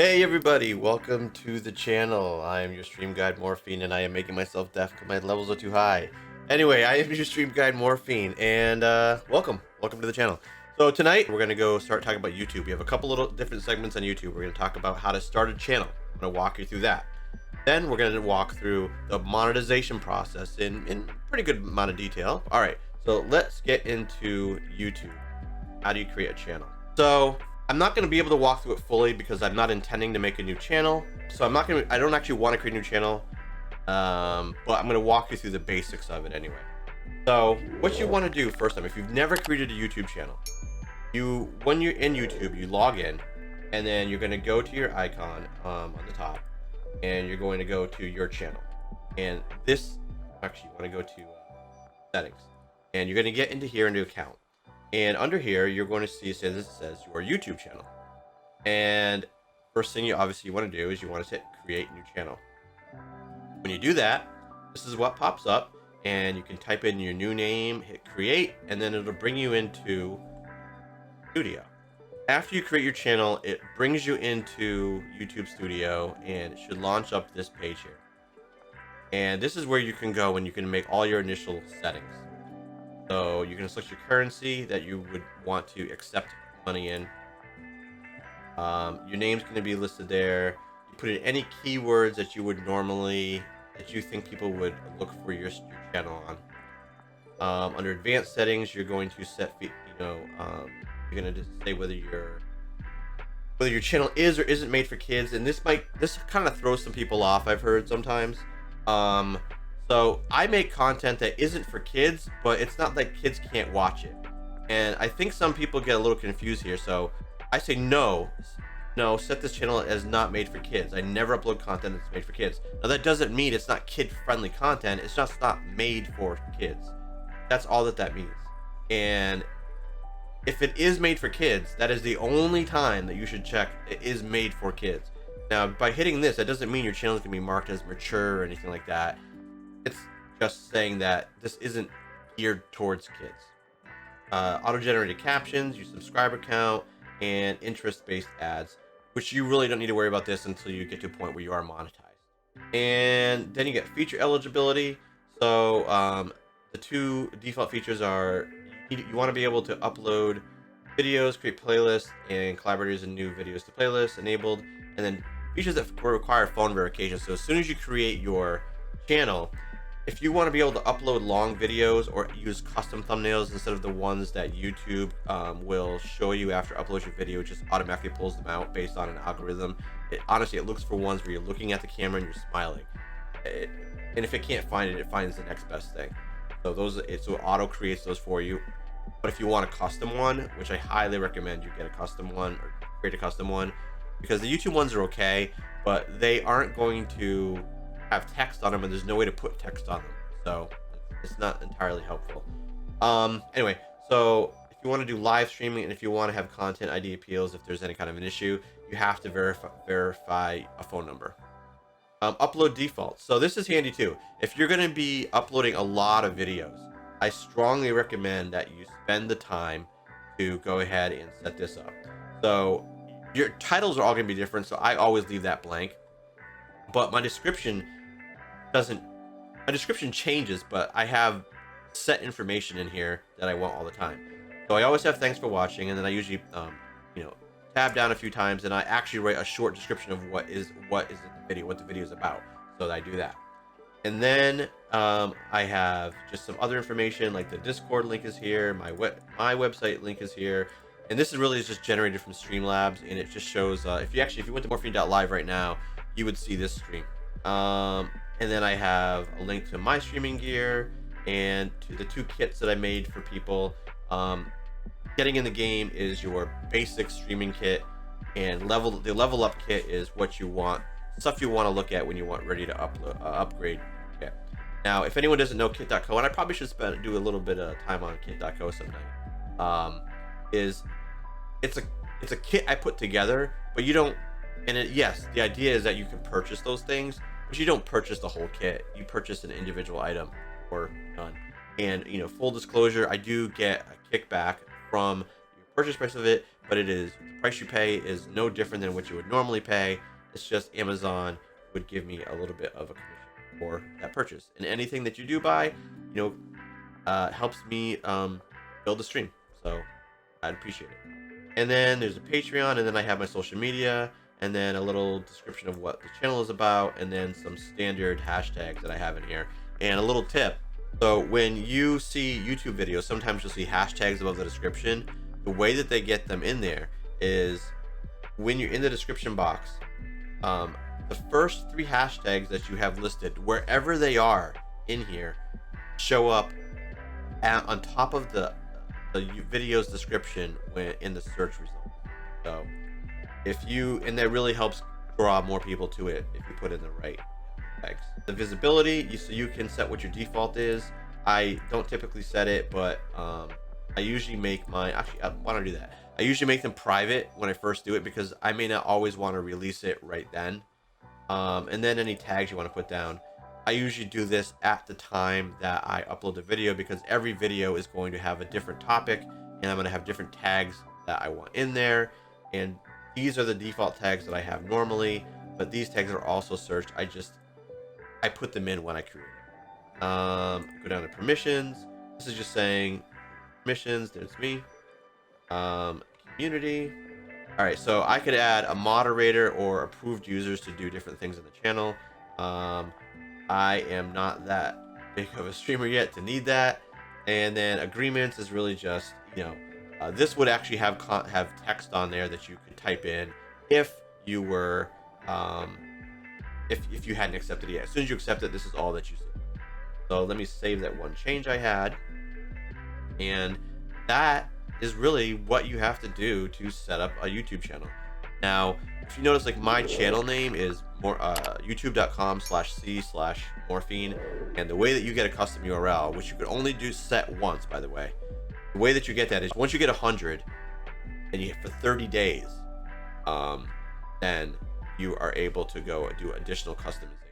Hey everybody, welcome to the channel. I am your stream guide Morphine, and I am making myself deaf because my levels are too high. Anyway, I am your stream guide Morphine, and welcome to the channel. So tonight we're gonna go start talking about YouTube. We have a couple little different segments on YouTube. We're gonna talk about how to start a channel. I'm gonna walk you through that. Then we're gonna walk through the monetization process in pretty good amount of detail. All right, so let's get into YouTube. How do you create a channel? So I'm not going to be able to walk through it fully because I'm not intending to make a new channel. So I don't actually want to create a new channel. But I'm going to walk you through the basics of it anyway. So what you want to do first time, if you've never created a YouTube channel, when you're in YouTube, you log in and then you're going to go to your icon on the top and you're going to go to your channel. And this, actually, you want to go to settings and you're going to get into here into account. And under here, you're going to see it says your YouTube channel. And first thing you obviously want to do is you want to hit create new channel. When you do that, this is what pops up, and you can type in your new name, hit create, and then it'll bring you into Studio. After you create your channel, it brings you into YouTube Studio, and it should launch up this page here. And this is where you can go and you can make all your initial settings. So you can select your currency that you would want to accept money in. Your name's going to be listed there. You put in any keywords that you would normally, that you think people would look for your channel on. Under advanced settings, you're going to set, you're going to say whether your channel is or isn't made for kids. And this kind of throws some people off, I've heard sometimes. So I make content that isn't for kids, but it's not like kids can't watch it. And I think some people get a little confused here. So I say no, set this channel as not made for kids. I never upload content that's made for kids. Now that doesn't mean it's not kid-friendly content. It's just not made for kids. That's all that means. And if it is made for kids, that is the only time that you should check it is made for kids. Now, by hitting this, that doesn't mean your channel is going to be marked as mature or anything like that. It's just saying that this isn't geared towards kids. Auto-generated captions, your subscriber count, and interest-based ads, which you really don't need to worry about this until you get to a point where you are monetized. And then you get feature eligibility. So the two default features are you want to be able to upload videos, create playlists, and collaborators and new videos to playlists enabled, and then features that require phone verification. So as soon as you create your channel, if you want to be able to upload long videos or use custom thumbnails instead of the ones that YouTube will show you after upload your video, it just automatically pulls them out based on an algorithm. Honestly, it looks for ones where you're looking at the camera and you're smiling. And if it can't find it, it finds the next best thing. So so it auto creates those for you. But if you want a custom one, which I highly recommend you get a custom one or create a custom one, because the YouTube ones are okay, but they aren't going to have text on them, and there's no way to put text on them, so it's not entirely helpful. Anyway, so if you want to do live streaming and if you want to have content ID appeals, if there's any kind of an issue, you have to verify a phone number. Upload defaults. So this is handy too. If you're going to be uploading a lot of videos, I strongly recommend that you spend the time to go ahead and set this up. So your titles are all going to be different, so I always leave that blank. But my description changes, but I have set information in here that I want all the time. So I always have thanks for watching, and then I usually tab down a few times, and I actually write a short description of what is the video, what the video is about, so that I do that. And then I have just some other information, like the Discord link is here, my website link is here, and this is really just generated from Streamlabs, and it just shows if you went to morphine.live right now, you would see this stream. And then I have a link to my streaming gear and to the two kits that I made for people. Getting in the game is your basic streaming kit, and the level up kit is what you want, stuff you want to look at when you want ready to upgrade. Okay. Now, if anyone doesn't know kit.co, and I probably should do a little bit of time on kit.co sometime, it's a kit I put together, but you don't. And yes, the idea is that you can purchase those things, but you don't purchase the whole kit. You purchase an individual item or none. And full disclosure, I do get a kickback from your purchase price of it, but the price you pay is no different than what you would normally pay. It's just Amazon would give me a little bit of a commission for that purchase. And anything that you do buy, helps me build the stream. So I'd appreciate it. And then there's a Patreon, and then I have my social media, and then a little description of what the channel is about, and then some standard hashtags that I have in here. And a little tip. So when you see YouTube videos, sometimes you'll see hashtags above the description. The way that they get them in there is when you're in the description box, the first 3 hashtags that you have listed, wherever they are in here, show up on top of the video's description when in the search results. So and that really helps draw more people to it if you put in the right tags. The visibility, so you can set what your default is. I don't typically set it, but I usually make why don't I do that? I usually make them private when I first do it, because I may not always want to release it right then. And then any tags you want to put down, I usually do this at the time that I upload the video, because every video is going to have a different topic, and I'm going to have different tags that I want in there. And these are the default tags that I have normally, but these tags are also searched. I put them in when I create it. Go down to permissions. This is just saying permissions. There's me. Community. All right, so I could add a moderator or approved users to do different things in the channel. I am not that big of a streamer yet to need that. And then agreements is really just, this would actually have text on there that you could type in if you were, if you hadn't accepted it yet. As soon as you accept it, this is all that you see. So let me save that one change I had. And that is really what you have to do to set up a YouTube channel. Now, if you notice, like, my channel name is youtube.com/c/morphine, and the way that you get a custom URL, which you could only set once, by the way, the way that you get that is once you get 100 and you for 30 days, then you are able to go do additional customization.